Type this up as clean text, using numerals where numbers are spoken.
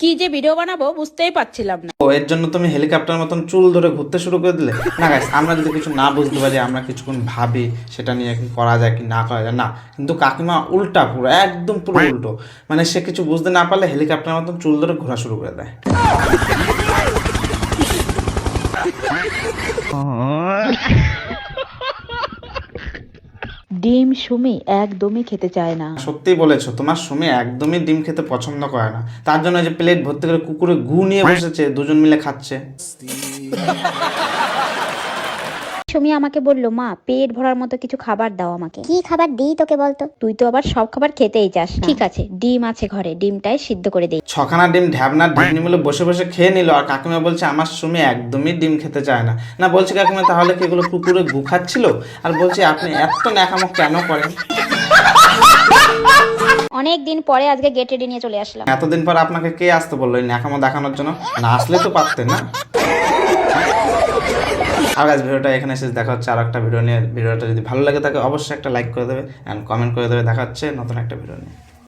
কি যে ভিডিও বানাবো বুঝতেই পারছিলাম না। ও এর জন্য তুমি হেলিকপ্টার মতন চুল ধরে ঘুরতে শুরু করে দিলে? না গাইস, আমরা যদি কিছু না বুঝতে পারি, আমরা কিছুক্ষণ ভাবি সেটা নিয়ে কি করা যায় কি না করা যায় না, কিন্তু কাকিমা উল্টা, পুরো একদম পুরো উল্টো। মানে সে কিছু বুঝতে না পারলে হেলিকপ্টার মতন চুল ধরে ঘোরা শুরু করে দেয়। ডিম সুমি একদমই খেতে চায় না। সত্যি বলেছো, তোমার সুমি একদমই ডিম খেতে পছন্দ করে না। তার জন্য যে প্লেট ভর্তি করে কুকুরে গু নিয়ে বসেছে, দুজন মিলে খাচ্ছে। সুমি আমাকে বললো, মা পেট ভরার মতো কিছু খাবার দাও আমাকে। কি খাবার দিই তোকে বলতো? তুই তো আবার সব খাবার খেতেই চাস না। ঠিক আছে, ডিম আছে ঘরে, ডিমটাই সিদ্ধ করে দেই। ছখানা ডিম ঢ্যাবনা ঢিবনি মিলে বসে বসে খেয়ে নিল, আর কাকিমা বলছে আমার সুমি একদমই ডিম খেতে চায় না। না বলছি কাকিমা, তাহলে কি এগুলো কুকুরে গু খাচ্ছিল? আর বলছি আপনি এত ন্যাকামো কেন করেন? অনেক দিন পরে আজকে গেট রেডি নিয়ে চলে আসলাম। এতদিন পর আপনাকে কে আসতে বললো এই ন্যাকামো দেখানোর জন্য? না আসলে তো পারতেন না। আর গাইস, ভিডিওটা এখানে শেষ। দেখা হচ্ছে আর একটা ভিডিও নিয়ে। ভিডিওটা যদি ভালো লাগে থাকে অবশ্যই একটা লাইক করে দেবে অ্যান্ড কমেন্ট করে দেবে। দেখা হচ্ছে নতুন একটা ভিডিও নিয়ে।